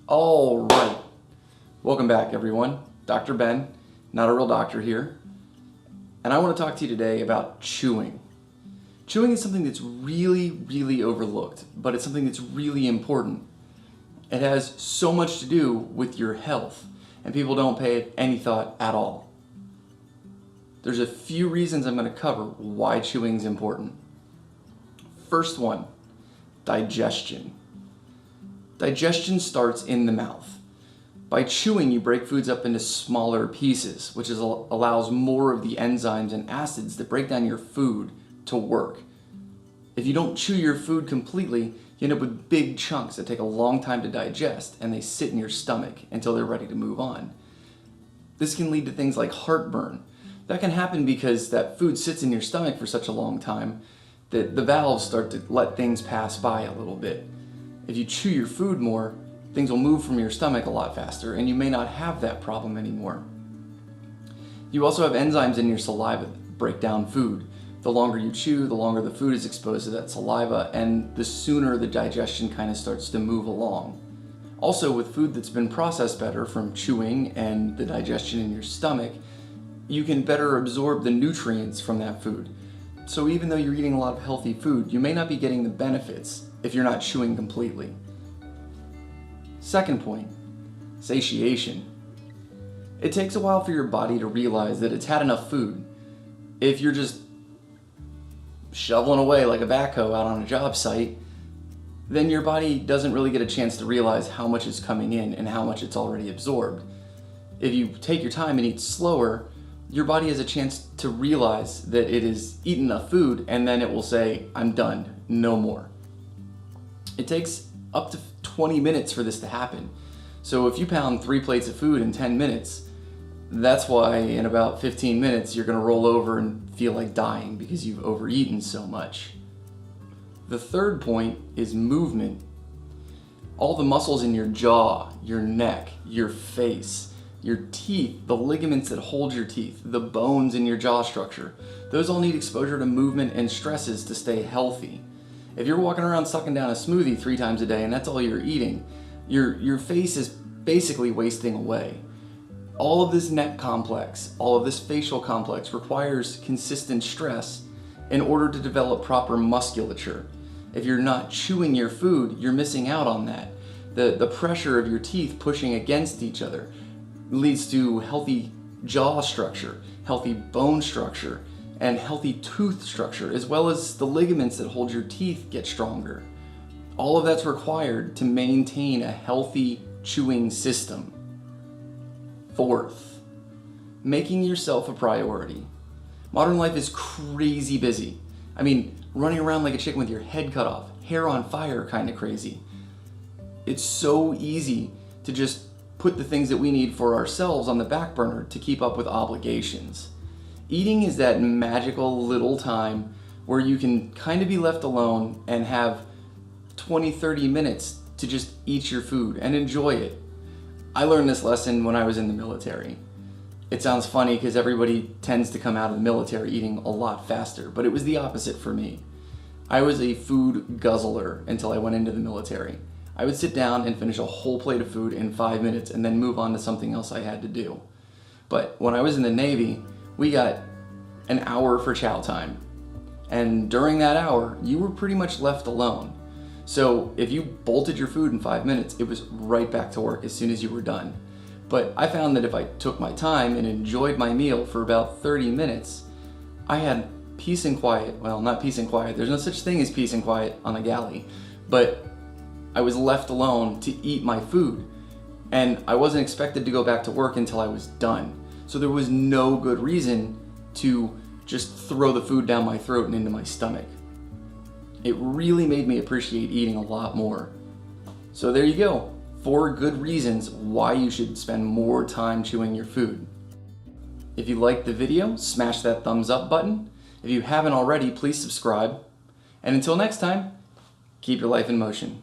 All right, welcome back everyone. Dr. Ben, not a real doctor here. And I want to talk to you today about chewing. Chewing is something that's really overlooked, but it's something that's really important. It has so much to do with your health, and people don't pay any thought at all. There's a few reasons I'm going to cover why chewing is important. First one, digestion. Digestion starts in the mouth. By chewing, you break foods up into smaller pieces, which allows more of the enzymes and acids that break down your food to work. If you don't chew your food completely, you end up with big chunks that take a long time to digest, and they sit in your stomach until they're ready to move on. This can lead to things like heartburn. That can happen because that food sits in your stomach for such a long time that the valves start to let things pass by a little bit. If you chew your food more, things will move from your stomach a lot faster, and you may not have that problem anymore. You also have enzymes in your saliva that break down food. The longer you chew, the longer the food is exposed to that saliva, and the sooner the digestion kind of starts to move along. Also, with food that's been processed better from chewing and the digestion in your stomach, you can better absorb the nutrients from that food. So even though you're eating a lot of healthy food, you may not be getting the benefits if you're not chewing completely. Second point, satiation. It takes a while for your body to realize that it's had enough food. If you're just shoveling away like a backhoe out on a job site, then your body doesn't really get a chance to realize how much is coming in and how much it's already absorbed. If you take your time and eat slower, your body has a chance to realize that it has eaten enough food, and then it will say, I'm done, no more. It takes up to 20 minutes for this to happen. So if you pound 3 plates of food in 10 minutes, that's why in about 15 minutes you're gonna roll over and feel like dying because you've overeaten so much. The third point is movement. All the muscles in your jaw, your neck, your face, your teeth, the ligaments that hold your teeth, the bones in your jaw structure, those all need exposure to movement and stresses to stay healthy. If you're walking around sucking down a smoothie 3 times a day and that's all you're eating, your face is basically wasting away. All of this neck complex, all of this facial complex requires consistent stress in order to develop proper musculature. If you're not chewing your food, you're missing out on that. The pressure of your teeth pushing against each other leads to healthy jaw structure, healthy bone structure, and healthy tooth structure, as well as the ligaments that hold your teeth get stronger. All of that's required to maintain a healthy chewing system. Fourth, making yourself a priority. Modern life is crazy busy. I mean, running around like a chicken with your head cut off, hair on fire kind of crazy. It's so easy to just put the things that we need for ourselves on the back burner to keep up with obligations. Eating is that magical little time where you can kind of be left alone and have 20-30 minutes to just eat your food and enjoy it. I learned this lesson when I was in the military. It sounds funny because everybody tends to come out of the military eating a lot faster, but it was the opposite for me. I was a food guzzler until I went into the military. I would sit down and finish a whole plate of food in 5 minutes and then move on to something else I had to do. But when I was in the Navy, we got an hour for chow time. And during that hour, you were pretty much left alone. So if you bolted your food in 5 minutes, it was right back to work as soon as you were done. But I found that if I took my time and enjoyed my meal for about 30 minutes, I had peace and quiet. Well, not peace and quiet. There's no such thing as peace and quiet on a galley. But I was left alone to eat my food. And I wasn't expected to go back to work until I was done. So there was no good reason to just throw the food down my throat and into my stomach. It really made me appreciate eating a lot more. So there you go, 4 good reasons why you should spend more time chewing your food. If you liked the video, smash that thumbs up button. If you haven't already, please subscribe. And until next time, keep your life in motion.